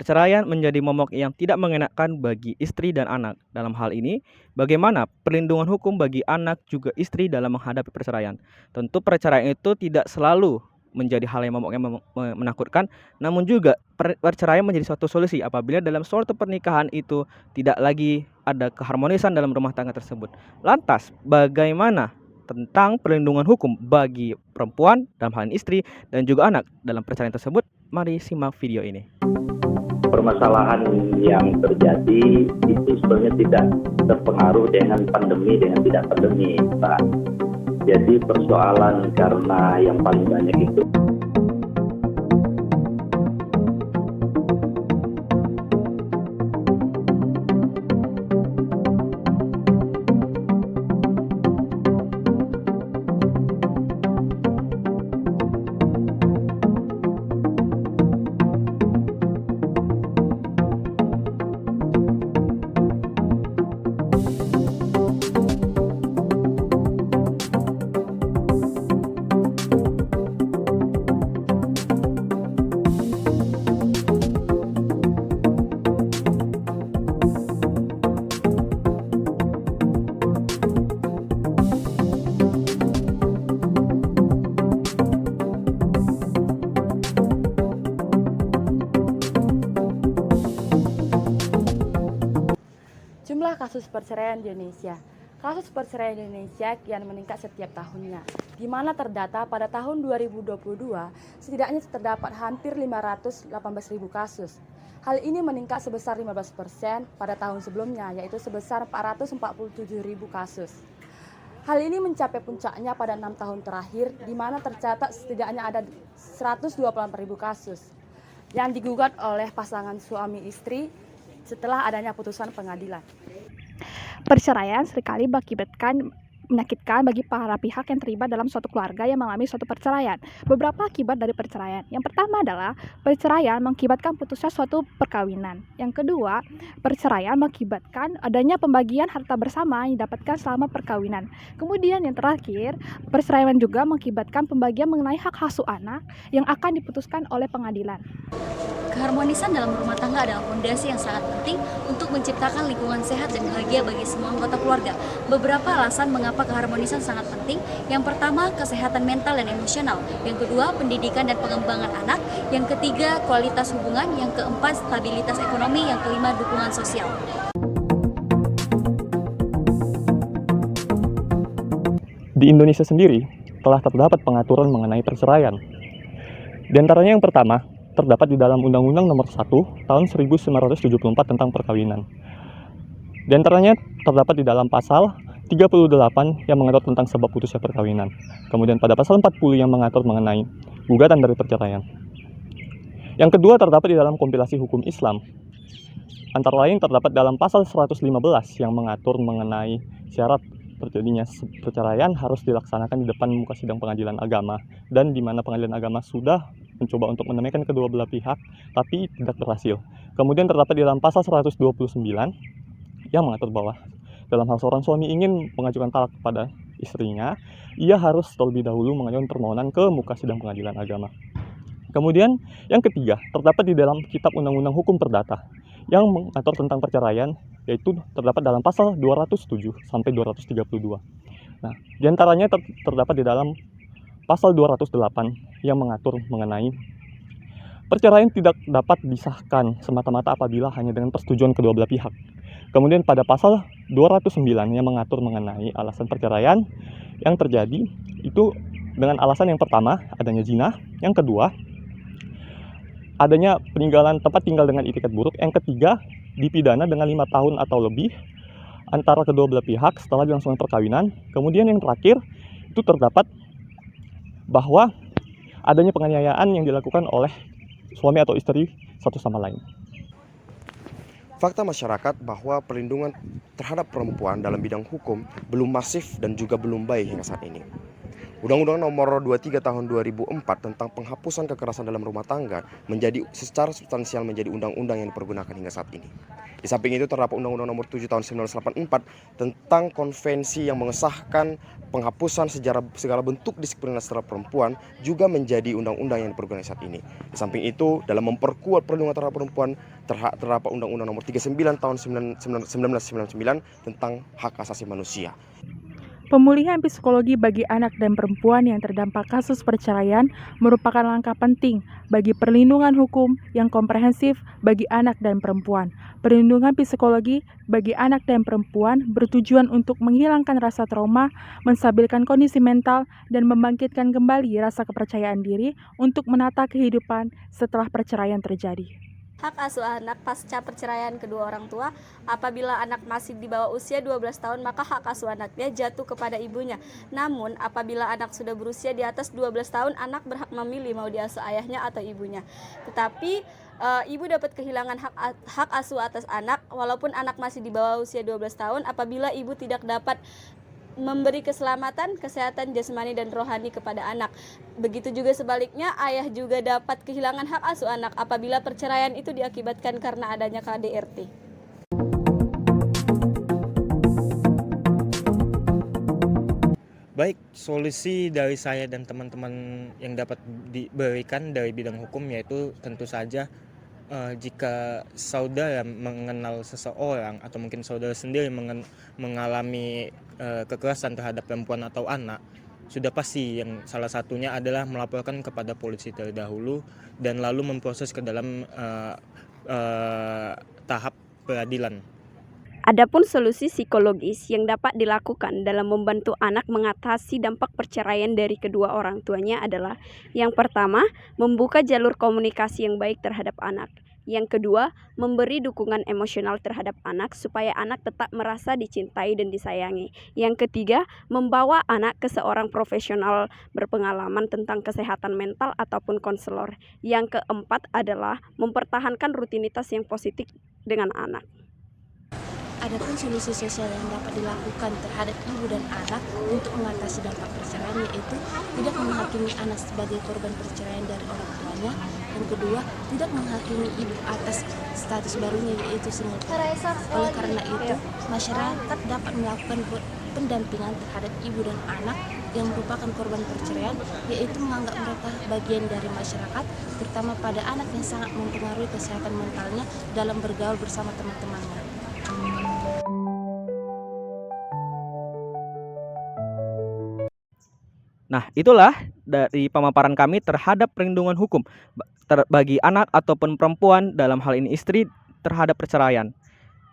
Perceraian menjadi momok yang tidak mengenakan bagi istri dan anak. Dalam hal ini, bagaimana perlindungan hukum bagi anak juga istri dalam menghadapi perceraian? Tentu perceraian itu tidak selalu menjadi hal yang momok yang menakutkan, namun juga perceraian menjadi suatu solusi apabila dalam suatu pernikahan itu tidak lagi ada keharmonisan dalam rumah tangga tersebut. Lantas, bagaimana tentang perlindungan hukum bagi perempuan dalam hal ini istri dan juga anak dalam perceraian tersebut? Mari simak video ini. Permasalahan yang terjadi itu sebenarnya tidak terpengaruh dengan pandemi dengan tidak pandemi, Pak. Jadi persoalan karena yang paling banyak itu Jumlah kasus perceraian di Indonesia. Kasus perceraian di Indonesia kian meningkat setiap tahunnya, di mana terdata pada tahun 2022 setidaknya terdapat hampir 518.000 kasus. Hal ini meningkat sebesar 15% pada tahun sebelumnya, yaitu sebesar 447.000 kasus. Hal ini mencapai puncaknya pada 6 tahun terakhir, di mana tercatat setidaknya ada 124.000 kasus yang digugat oleh pasangan suami istri setelah adanya putusan pengadilan. Perceraian seringkali menyakitkan bagi para pihak yang terlibat dalam suatu keluarga yang mengalami suatu perceraian. Beberapa akibat dari perceraian. Yang pertama adalah perceraian mengakibatkan putusnya suatu perkawinan. Yang kedua, perceraian mengakibatkan adanya pembagian harta bersama yang didapatkan selama perkawinan. Kemudian yang terakhir, perceraian juga mengakibatkan pembagian mengenai hak asuh anak yang akan diputuskan oleh pengadilan. Keharmonisan dalam rumah tangga adalah fondasi yang sangat penting untuk menciptakan lingkungan sehat dan bahagia bagi semua anggota keluarga. Beberapa alasan mengapa keharmonisan sangat penting. Yang pertama, kesehatan mental dan emosional. Yang kedua, pendidikan dan pengembangan anak. Yang ketiga, kualitas hubungan. Yang keempat, stabilitas ekonomi. Yang kelima, dukungan sosial. Di Indonesia sendiri telah terdapat pengaturan mengenai perceraian. Di antaranya yang pertama, terdapat di dalam Undang-Undang Nomor 1 Tahun 1974 tentang perkawinan. Di antaranya terdapat di dalam pasal 38 yang mengatur tentang sebab putusnya perkawinan. Kemudian pada pasal 40 yang mengatur mengenai gugatan dari perceraian. Yang kedua terdapat di dalam kompilasi hukum Islam. Antara lain terdapat dalam pasal 115 yang mengatur mengenai syarat terjadinya perceraian harus dilaksanakan di depan muka sidang pengadilan agama, dan di mana pengadilan agama sudah mencoba untuk menamaikan kedua belah pihak tapi tidak berhasil. Kemudian terdapat di dalam pasal 129 yang mengatur bahwa dalam hal seorang suami ingin mengajukan talak kepada istrinya, ia harus terlebih dahulu mengajukan permohonan ke muka sidang pengadilan agama. Kemudian yang ketiga terdapat di dalam Kitab Undang-Undang Hukum Perdata yang mengatur tentang perceraian, yaitu terdapat dalam pasal 207 sampai 232. Nah, diantaranya terdapat di dalam pasal 208 yang mengatur mengenai perceraian tidak dapat disahkan semata-mata apabila hanya dengan persetujuan kedua belah pihak. Kemudian pada pasal 209 yang mengatur mengenai alasan perceraian yang terjadi itu dengan alasan yang pertama adanya zina, yang kedua adanya peninggalan tempat tinggal dengan itikat buruk, yang ketiga dipidana dengan 5 tahun atau lebih antara kedua belah pihak setelah dilangsungkan perkawinan. Kemudian yang terakhir itu terdapat bahwa adanya penganiayaan yang dilakukan oleh suami atau istri satu sama lain. Fakta masyarakat bahwa perlindungan terhadap perempuan dalam bidang hukum belum masif dan juga belum baik hingga saat ini. Undang-Undang Nomor 23 Tahun 2004 tentang penghapusan kekerasan dalam rumah tangga secara substansial menjadi undang-undang yang dipergunakan hingga saat ini. Di samping itu terdapat Undang-Undang Nomor 7 Tahun 1984 tentang konvensi yang mengesahkan penghapusan segala bentuk diskriminasi terhadap perempuan juga menjadi undang-undang yang dipergunakan saat ini. Di samping itu, dalam memperkuat perlindungan terhadap perempuan terdapat Undang-Undang Nomor 39 Tahun 1999 tentang hak asasi manusia. Pemulihan psikologi bagi anak dan perempuan yang terdampak kasus perceraian merupakan langkah penting bagi perlindungan hukum yang komprehensif bagi anak dan perempuan. Perlindungan psikologi bagi anak dan perempuan bertujuan untuk menghilangkan rasa trauma, menstabilkan kondisi mental, dan membangkitkan kembali rasa kepercayaan diri untuk menata kehidupan setelah perceraian terjadi. Hak asuh anak pasca perceraian kedua orang tua, apabila anak masih di bawah usia 12 tahun maka hak asuh anaknya jatuh kepada ibunya. Namun apabila anak sudah berusia di atas 12 tahun, anak berhak memilih mau diasuh ayahnya atau ibunya. Tetapi ibu dapat kehilangan hak asuh atas anak walaupun anak masih di bawah usia 12 tahun apabila ibu tidak dapat memberi keselamatan, kesehatan jasmani dan rohani kepada anak. Begitu juga sebaliknya, ayah juga dapat kehilangan hak asuh anak apabila perceraian itu diakibatkan karena adanya KDRT. Baik, solusi dari saya dan teman-teman yang dapat diberikan dari bidang hukum yaitu tentu saja jika saudara mengenal seseorang atau mungkin saudara sendiri mengalami kekerasan terhadap perempuan atau anak, sudah pasti yang salah satunya adalah melaporkan kepada polisi terlebih dahulu dan lalu memproses ke dalam tahap peradilan. Adapun solusi psikologis yang dapat dilakukan dalam membantu anak mengatasi dampak perceraian dari kedua orang tuanya adalah: yang pertama, membuka jalur komunikasi yang baik terhadap anak. Yang kedua, memberi dukungan emosional terhadap anak supaya anak tetap merasa dicintai dan disayangi. Yang ketiga, membawa anak ke seorang profesional berpengalaman tentang kesehatan mental ataupun konselor. Yang keempat adalah mempertahankan rutinitas yang positif dengan anak. Adapun solusi sosial yang dapat dilakukan terhadap ibu dan anak untuk mengatasi dampak perceraian yaitu tidak menghakimi anak sebagai korban perceraian dari orang tuanya. Yang kedua, tidak menghakimi ibu atas status barunya yaitu single parent. Oleh karena itu, masyarakat dapat melakukan pendampingan terhadap ibu dan anak yang merupakan korban perceraian, yaitu menganggap mereka bagian dari masyarakat, terutama pada anak yang sangat mempengaruhi kesehatan mentalnya dalam bergaul bersama teman-temannya. Nah, itulah dari pemaparan kami terhadap perlindungan hukum bagi anak ataupun perempuan, dalam hal ini istri, terhadap perceraian.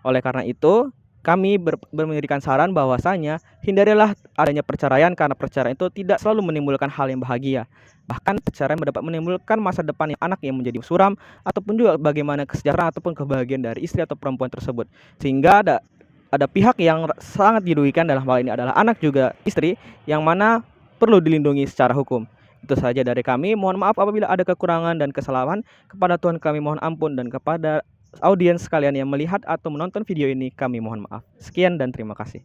Oleh karena itu, kami memberikan saran bahwasanya hindarilah adanya perceraian karena perceraian itu tidak selalu menimbulkan hal yang bahagia. Bahkan perceraian dapat menimbulkan masa depan anak yang menjadi suram ataupun juga bagaimana kesejahteraan ataupun kebahagiaan dari istri atau perempuan tersebut. Sehingga ada pihak yang sangat dirugikan dalam hal ini adalah anak juga istri yang mana perlu dilindungi secara hukum. Itu saja dari kami. Mohon maaf apabila ada kekurangan dan kesalahan. Kepada Tuhan kami mohon ampun, dan kepada audiens sekalian yang melihat atau menonton video ini kami mohon maaf. Sekian dan terima kasih.